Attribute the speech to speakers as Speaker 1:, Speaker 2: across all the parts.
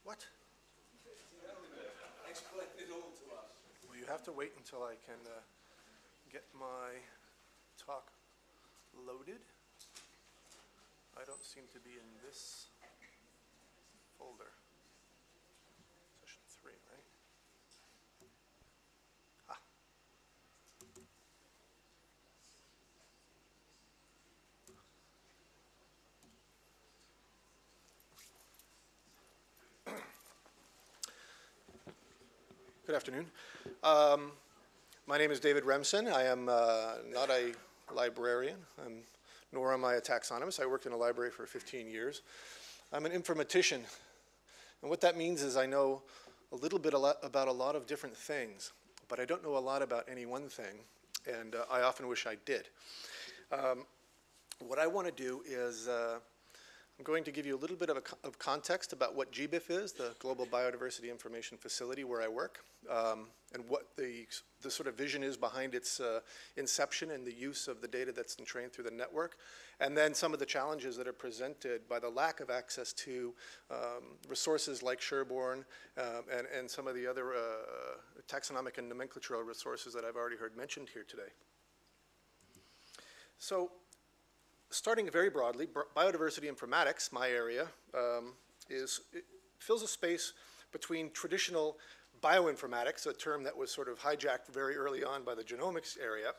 Speaker 1: What?
Speaker 2: Explain it all to us.
Speaker 1: Well, you have to wait until I can get my talk loaded. I don't seem to be in this folder. Session 3, right? Ah. Good afternoon. My name is David Remsen. I am not a librarian, nor am I a taxonomist. I worked in a library for 15 years. I'm an informatician, and what that means is I know a little bit about a lot of different things, but I don't know a lot about any one thing, and I often wish I did. What I want to do is I'm going to give you a little bit of context about what GBIF is, the Global Biodiversity Information Facility where I work, and what the sort of vision is behind its inception and the use of the data that's entrained through the network, and then some of the challenges that are presented by the lack of access to resources like Sherborn and some of the other taxonomic and nomenclatural resources that I've already heard mentioned here today. So, starting very broadly, biodiversity informatics, my area, fills a space between traditional bioinformatics, a term that was sort of hijacked very early on by the genomics area,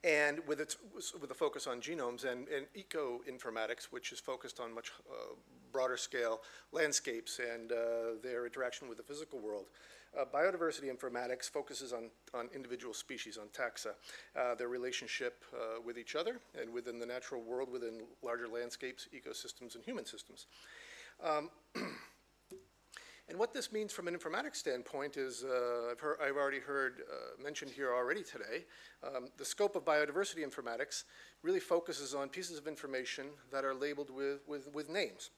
Speaker 1: and with a focus on genomes, and eco-informatics, which is focused on much broader scale landscapes and their interaction with the physical world. Biodiversity informatics focuses on individual species, on taxa, their relationship with each other and within the natural world, within larger landscapes, ecosystems, and human systems. And what this means from an informatics standpoint is, I've already heard mentioned here already today, the scope of biodiversity informatics really focuses on pieces of information that are labeled with names.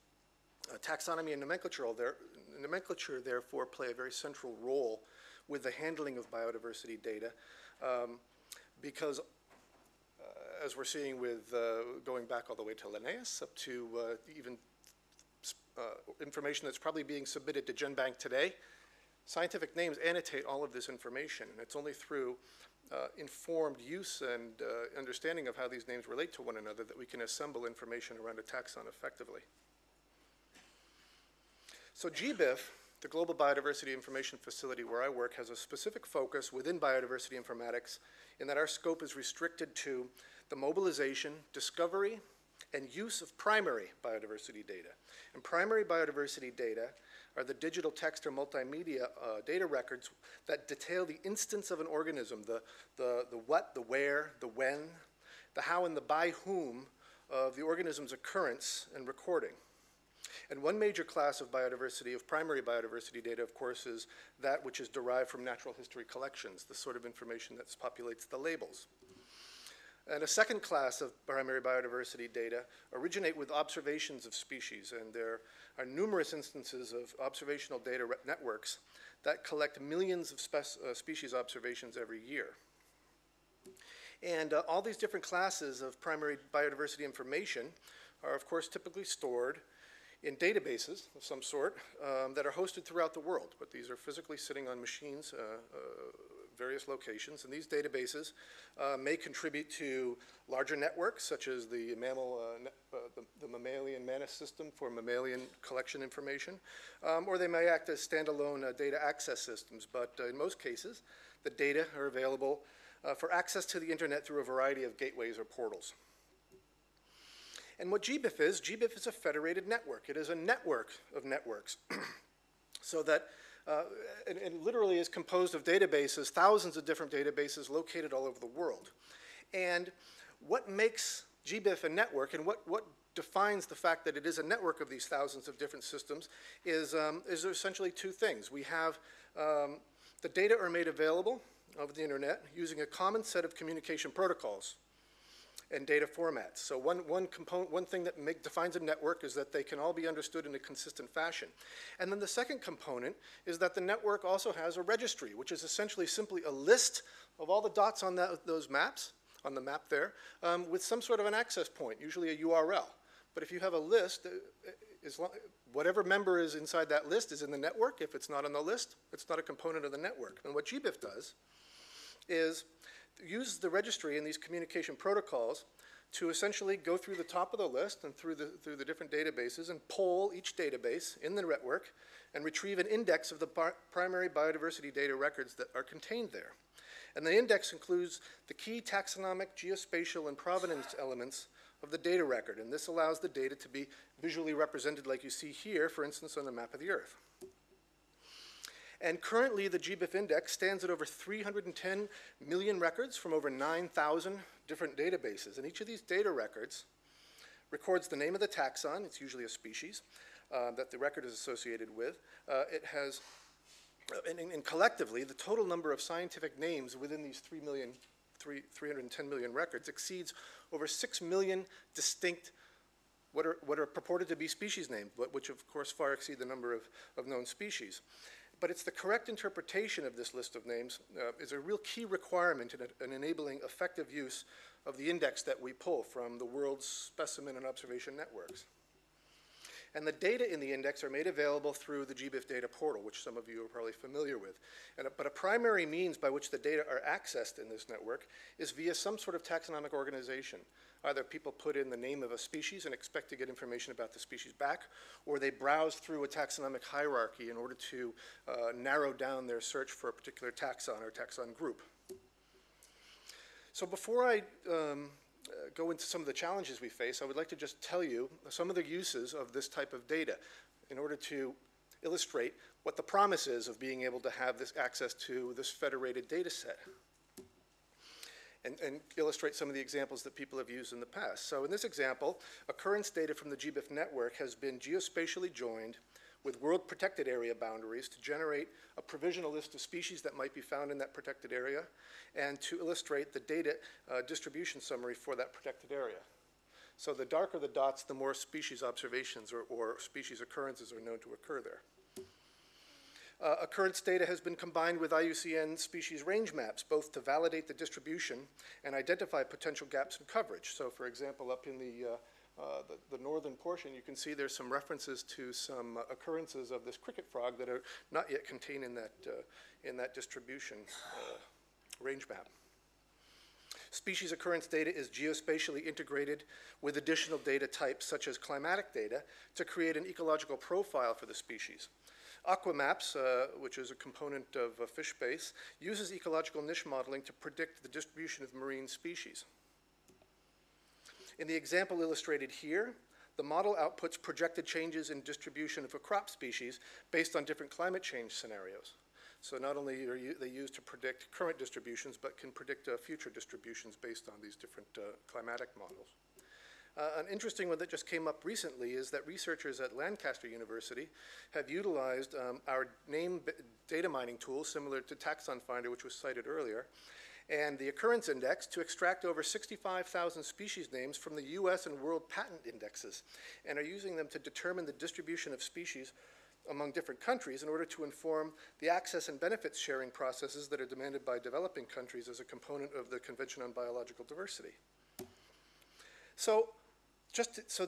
Speaker 1: Taxonomy and nomenclature therefore play a very central role with the handling of biodiversity data because as we're seeing with going back all the way to Linnaeus up to even information that's probably being submitted to GenBank today, scientific names annotate all of this information, and it's only through informed use and understanding of how these names relate to one another that we can assemble information around a taxon effectively. So GBIF, the Global Biodiversity Information Facility where I work, has a specific focus within biodiversity informatics in that our scope is restricted to the mobilization, discovery, and use of primary biodiversity data. And primary biodiversity data are the digital text or multimedia data records that detail the instance of an organism, the what, the where, the when, the how, and the by whom of the organism's occurrence and recording. And one major class of biodiversity, of primary biodiversity data, of course, is that which is derived from natural history collections, the sort of information that populates the labels. And a second class of primary biodiversity data originate with observations of species, and there are numerous instances of observational data networks that collect millions of species observations every year. And all these different classes of primary biodiversity information are, of course, typically stored in databases of some sort that are hosted throughout the world, but these are physically sitting on machines, various locations, and these databases may contribute to larger networks, such as the the mammalian manus system for mammalian collection information, or they may act as standalone data access systems, but in most cases, the data are available for access to the internet through a variety of gateways or portals. And what GBIF is a federated network. It is a network of networks. So that, and literally is composed of databases, thousands of different databases located all over the world. And what makes GBIF a network, and what defines the fact that it is a network of these thousands of different systems is essentially two things. We have the data are made available over the internet using a common set of communication protocols and data formats. So one thing that defines a network is that they can all be understood in a consistent fashion. And then the second component is that the network also has a registry, which is essentially simply a list of all the dots on those maps, on the map there, with some sort of an access point, usually a URL. But if you have a list, whatever member is inside that list is in the network. If it's not on the list, it's not a component of the network. And what GBIF does is use the registry and these communication protocols to essentially go through the top of the list and through the different databases and poll each database in the network and retrieve an index of the primary biodiversity data records that are contained there. And the index includes the key taxonomic, geospatial, and provenance elements of the data record. And this allows the data to be visually represented like you see here, for instance, on the map of the Earth. And currently, the GBIF index stands at over 310 million records from over 9,000 different databases. And each of these data records records the name of the taxon. It's usually a species that the record is associated with. It has, and collectively, the total number of scientific names within these 310 million records exceeds over 6 million distinct what are purported to be species names, but which of course far exceed the number of known species. But it's the correct interpretation of this list of names is a real key requirement in enabling effective use of the index that we pull from the world's specimen and observation networks. And the data in the index are made available through the GBIF data portal, which some of you are probably familiar with. But a primary means by which the data are accessed in this network is via some sort of taxonomic organization. Either people put in the name of a species and expect to get information about the species back, or they browse through a taxonomic hierarchy in order to narrow down their search for a particular taxon or taxon group. So before I go into some of the challenges we face, I would like to just tell you some of the uses of this type of data in order to illustrate what the promise is of being able to have this access to this federated data set and illustrate some of the examples that people have used in the past. So in this example, occurrence data from the GBIF network has been geospatially joined with world protected area boundaries to generate a provisional list of species that might be found in that protected area and to illustrate the data distribution summary for that protected area. So the darker the dots, the more species observations or species occurrences are known to occur there. Occurrence data has been combined with IUCN species range maps, both to validate the distribution and identify potential gaps in coverage. So for example, up in the northern portion, you can see there's some references to some occurrences of this cricket frog that are not yet contained in that distribution range map. Species occurrence data is geospatially integrated with additional data types such as climatic data to create an ecological profile for the species. Aquamaps, which is a component of FishBase, uses ecological niche modeling to predict the distribution of marine species. In the example illustrated here, the model outputs projected changes in distribution of a crop species based on different climate change scenarios. So not only are they used to predict current distributions, but can predict future distributions based on these different climatic models. An interesting one that just came up recently is that researchers at Lancaster University have utilized our name data mining tool, similar to Taxon Finder, which was cited earlier, and the occurrence index to extract over 65,000 species names from the US and world patent indexes, and are using them to determine the distribution of species among different countries in order to inform the access and benefits sharing processes that are demanded by developing countries as a component of the Convention on Biological Diversity. So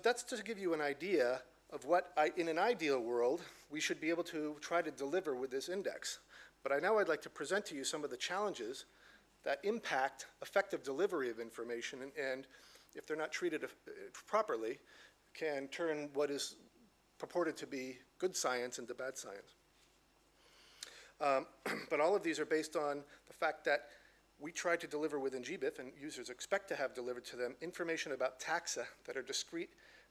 Speaker 1: that's to give you an idea of what, in an ideal world, we should be able to try to deliver with this index. But I'd like to present to you some of the challenges that impact effective delivery of information and if they're not treated properly, can turn what is purported to be good science into bad science. But all of these are based on the fact that we try to deliver within GBIF, and users expect to have delivered to them information about taxa that are discrete,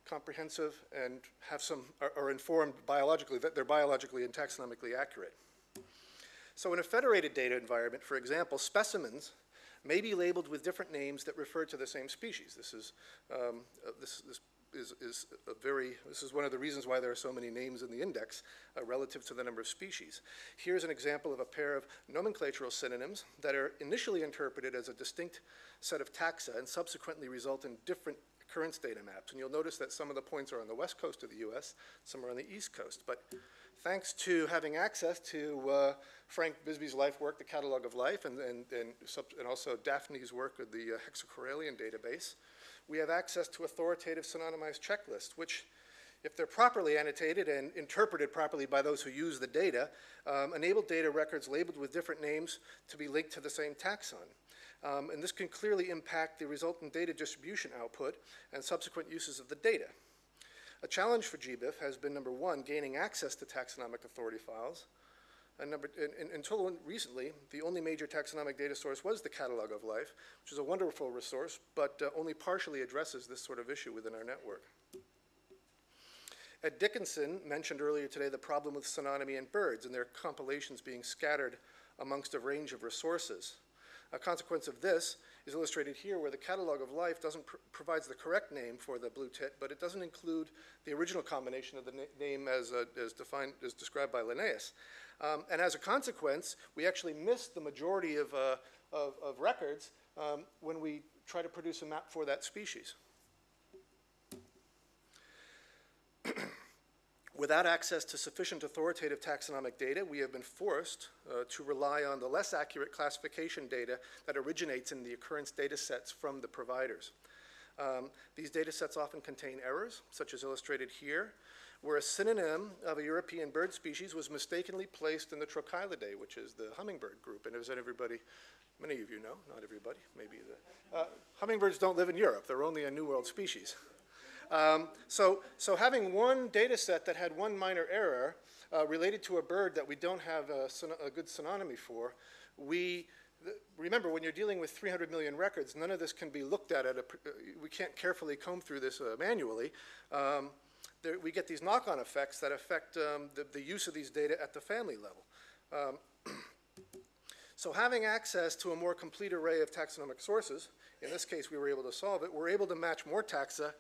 Speaker 1: comprehensive, and are informed biologically, that they're biologically and taxonomically accurate. So in a federated data environment, for example, specimens may be labeled with different names that refer to the same species. This is one of the reasons why there are so many names in the index relative to the number of species. Here's an example of a pair of nomenclatural synonyms that are initially interpreted as a distinct set of taxa and subsequently result in different occurrence data maps. And you'll notice that some of the points are on the west coast of the US, some are on the east coast. But thanks to having access to Frank Bisbee's life work, the Catalog of Life, and also Daphne's work with the Hexacorallian database, we have access to authoritative synonymized checklists, which if they're properly annotated and interpreted properly by those who use the data, enable data records labeled with different names to be linked to the same taxon. And this can clearly impact the resultant data distribution output and subsequent uses of the data. A challenge for GBIF has been, number one, gaining access to taxonomic authority files. And until recently, the only major taxonomic data source was the Catalog of Life, which is a wonderful resource, but only partially addresses this sort of issue within our network. Ed Dickinson mentioned earlier today the problem with synonymy in birds and their compilations being scattered amongst a range of resources. A consequence of this is illustrated here, where the Catalog of Life provides the correct name for the blue tit, but it doesn't include the original combination of the name as described by Linnaeus. And as a consequence, we actually miss the majority of records when we try to produce a map for that species. Without access to sufficient authoritative taxonomic data, we have been forced to rely on the less accurate classification data that originates in the occurrence data sets from the providers. These data sets often contain errors, such as illustrated here, where a synonym of a European bird species was mistakenly placed in the Trochilidae, which is the hummingbird group. And as everybody, many of you know, not everybody, maybe hummingbirds don't live in Europe. They're only a New World species. So having one data set that had one minor error related to a bird that we don't have a good synonymy for, remember, when you're dealing with 300 million records, none of this can be looked at we can't carefully comb through this manually. We get these knock-on effects that affect the use of these data at the family level. So having access to a more complete array of taxonomic sources, in this case we were able to solve it, we're able to match more taxa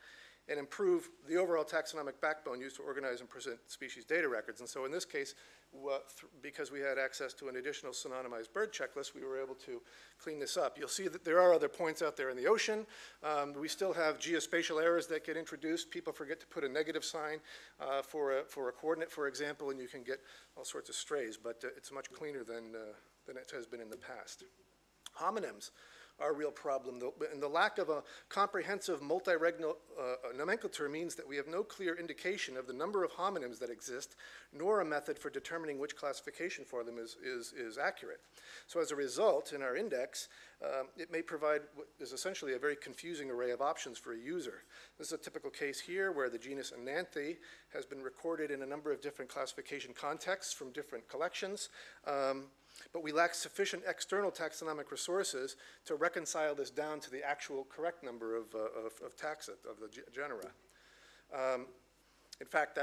Speaker 1: and improve the overall taxonomic backbone used to organize and present species data records. And so in this case, because we had access to an additional synonymized bird checklist, we were able to clean this up. You'll see that there are other points out there in the ocean. We still have geospatial errors that get introduced. People forget to put a negative sign for a coordinate, for example, and you can get all sorts of strays, but it's much cleaner than it has been in the past. Homonyms are a real problem, and the lack of a comprehensive multi-reg nomenclature means that we have no clear indication of the number of homonyms that exist, nor a method for determining which classification for them is accurate. So as a result, in our index, it may provide what is essentially a very confusing array of options for a user. This is a typical case here where the genus Ananthe has been recorded in a number of different classification contexts from different collections. But we lack sufficient external taxonomic resources to reconcile this down to the actual correct number of taxa, of the genera. In fact,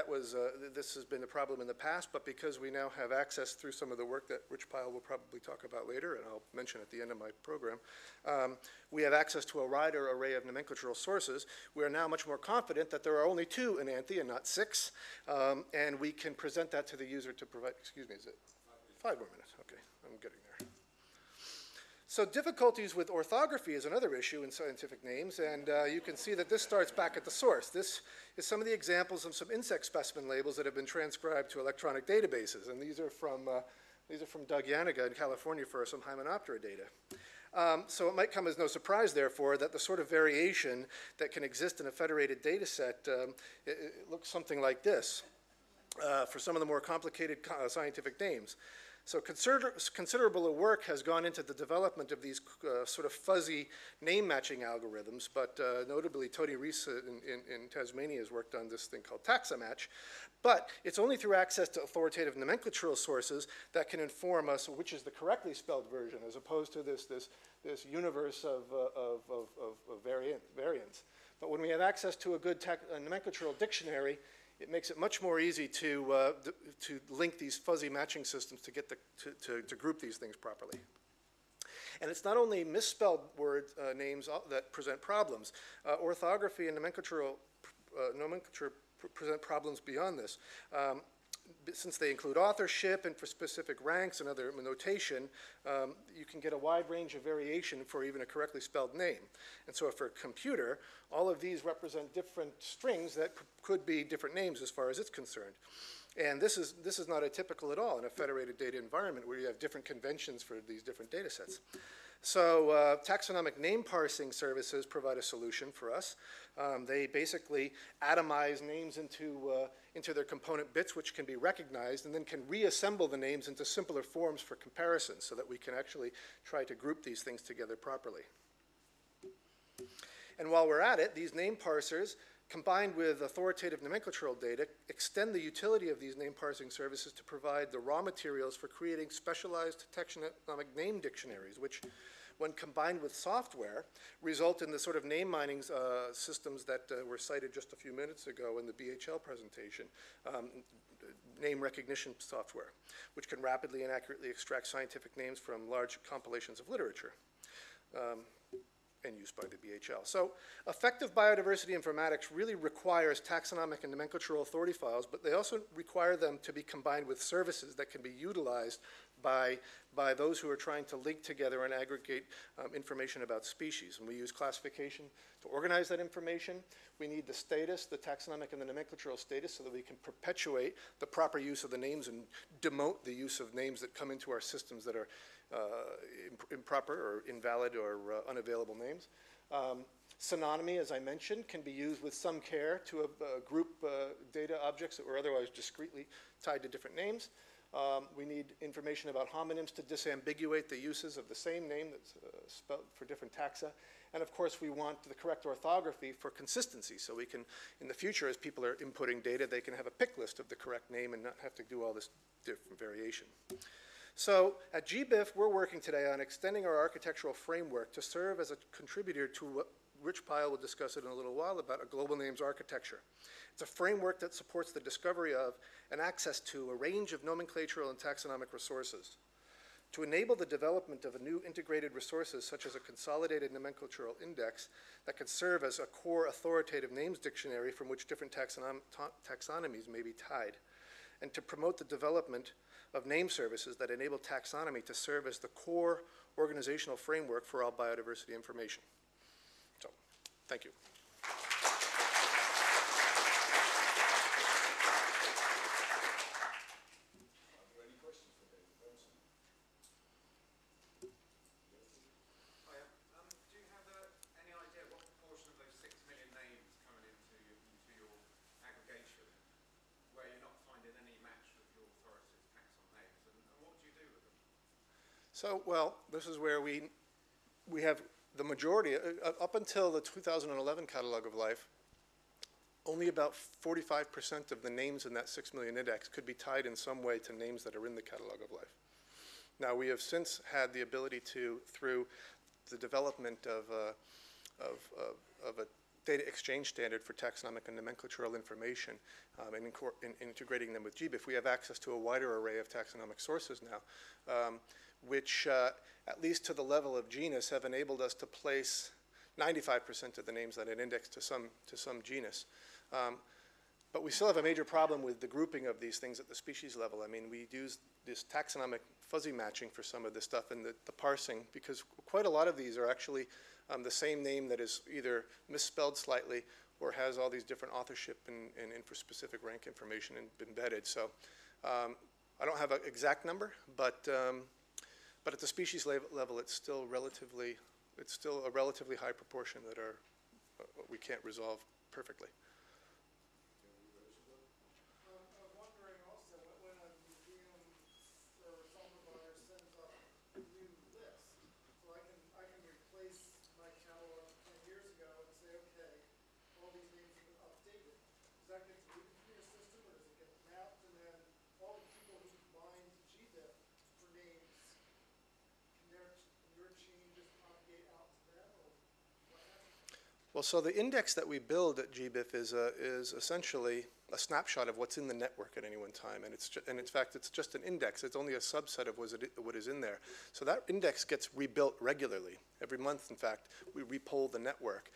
Speaker 1: this has been a problem in the past, but because we now have access through some of the work that Rich Pyle will probably talk about later, and I'll mention at the end of my program, we have access to a wider array of nomenclatural sources. We are now much more confident that there are only 2 Ananthe and not 6, and we can present that to the user to provide, excuse me, is it 5 more minutes? Okay, I'm getting there. So difficulties with orthography is another issue in scientific names, and you can see that this starts back at the source. This is some of the examples of some insect specimen labels that have been transcribed to electronic databases, and these are from Doug Yaniga in California for some Hymenoptera data. So it might come as no surprise, therefore, that the sort of variation that can exist in a federated data set it looks something like this for some of the more complicated scientific names. So considerable work has gone into the development of these sort of fuzzy name matching algorithms, but notably Tony Rees in Tasmania has worked on this thing called taxa match. But it's only through access to authoritative nomenclatural sources that can inform us which is the correctly spelled version, as opposed to this universe of variants. But when we have access to a good nomenclatural dictionary, it makes it much more easy to link these fuzzy matching systems to get to group these things properly. And it's not only misspelled word names that present problems. Orthography and nomenclature present problems beyond this. Since they include authorship and for specific ranks and other notation, you can get a wide range of variation for even a correctly spelled name. And so for a computer, all of these represent different strings that could be different names as far as it's concerned. And this is not atypical at all in a federated data environment where you have different conventions for these different data sets. So taxonomic name parsing services provide a solution for us. They basically atomize names into their component bits, which can be recognized, and then can reassemble the names into simpler forms for comparison so that we can actually try to group these things together properly. And while we're at it, these name parsers, combined with authoritative nomenclatural data, extend the utility of these name parsing services to provide the raw materials for creating specialized taxonomic name dictionaries, which, when combined with software, result in the sort of name mining systems that were cited just a few minutes ago in the BHL presentation, name recognition software, which can rapidly and accurately extract scientific names from large compilations of literature. And used by the BHL. So effective biodiversity informatics really requires taxonomic and nomenclatural authority files, but they also require them to be combined with services that can be utilized by those who are trying to link together and aggregate information about species. And we use classification to organize that information. We need the status, the taxonomic and the nomenclatural status, so that we can perpetuate the proper use of the names and demote the use of names that come into our systems that are improper or invalid or unavailable names. Synonymy, as I mentioned, can be used with some care to group data objects that were otherwise discretely tied to different names. We need information about homonyms to disambiguate the uses of the same name that's spelled for different taxa. And of course, we want the correct orthography for consistency, so we can, in the future, as people are inputting data, they can have a pick list of the correct name and not have to do all this different variation. So at GBIF, we're working today on extending our architectural framework to serve as a contributor to what Rich Pyle will discuss it in a little while about a global names architecture. It's a framework that supports the discovery of and access to a range of nomenclatural and taxonomic resources. To enable the development of a new integrated resources such as a consolidated nomenclatural index that can serve as a core authoritative names dictionary from which different taxonomies may be tied, and to promote the development of name services that enable taxonomy to serve as the core organizational framework for all biodiversity information. So, thank you.
Speaker 2: Any questions for David Remsen?
Speaker 3: Do you have any idea what proportion of those 6 million names coming into your aggregation where you're not finding any match with your authoritative taxon names, and what do you do with them?
Speaker 1: So, well, this is where we have the majority, up until the 2011 Catalog of Life, only about 45% of the names in that 6 million index could be tied in some way to names that are in the Catalog of Life. Now, we have since had the ability to, through the development of a data exchange standard for taxonomic and nomenclatural information, and integrating them with GBIF, we have access to a wider array of taxonomic sources now, which, at least to the level of genus, have enabled us to place 95% of the names that are indexed to some genus. But we still have a major problem with the grouping of these things at the species level. I mean, we use this taxonomic fuzzy matching for some of this stuff and the parsing, because quite a lot of these are actually the same name that is either misspelled slightly or has all these different authorship and infra-specific rank information embedded. So I don't have an exact number, but at the species level, it's still a relatively high proportion that are we can't resolve perfectly.
Speaker 4: I was wondering also, when a museum or some provider sends up a new list, so I can replace my catalog from 10 years ago and say, okay, all these names have been updated. Does that get deleted from your system, or does it get mapped, and then all the people who mined GBIF for names, can your changes propagate out to them, or what happens?
Speaker 1: Well, so the index that we build at GBIF is essentially a snapshot of what's in the network at any one time, and in fact, it's just an index. It's only a subset of what is in there. So that index gets rebuilt regularly. Every month, in fact, we repoll the network.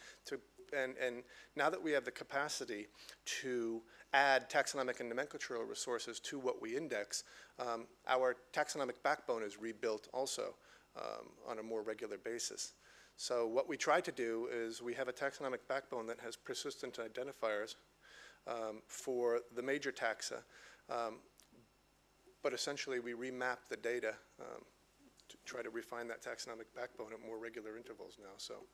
Speaker 1: And now that we have the capacity to add taxonomic and nomenclatural resources to what we index, our taxonomic backbone is rebuilt also on a more regular basis. So what we try to do is we have a taxonomic backbone that has persistent identifiers for the major taxa, but essentially we remap the data try to refine that taxonomic backbone at more regular intervals now. So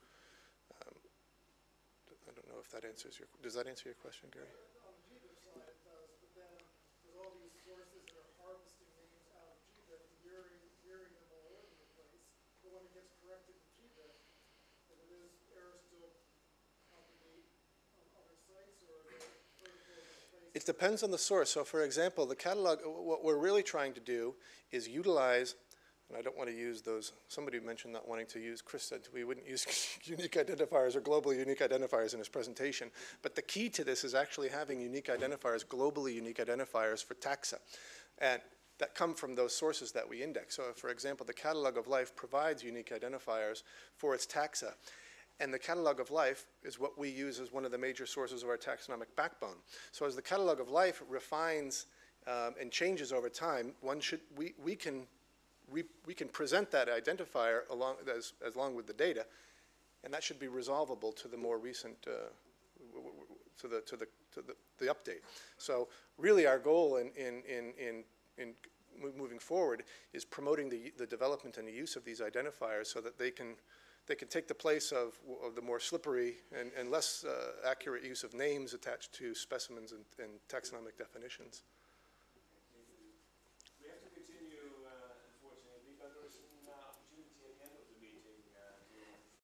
Speaker 1: I don't know if that answers does that answer your question, Gary?
Speaker 4: On the GBIF side it does, but then there's all these sources that are harvesting names out of GBIF and mirroring them all over the place. But when it gets corrected in GBIF, if it is errors still propagate on other sites, or are there protocols in place?
Speaker 1: It depends on the source. So for example, the catalog, what we're really trying to do is utilize, and I don't want to use those, somebody mentioned not wanting to use, Chris said we wouldn't use unique identifiers or globally unique identifiers in his presentation. But the key to this is actually having unique identifiers, globally unique identifiers for taxa. And that come from those sources that we index. So for example, the Catalog of Life provides unique identifiers for its taxa. And the Catalog of Life is what we use as one of the major sources of our taxonomic backbone. So as the Catalog of Life refines and changes over time, we can present that identifier along with the data, and that should be resolvable to the more recent, to the update. So really our goal in moving forward is promoting the development and the use of these identifiers so that they can take the place of the more slippery and less accurate use of names attached to specimens and taxonomic definitions.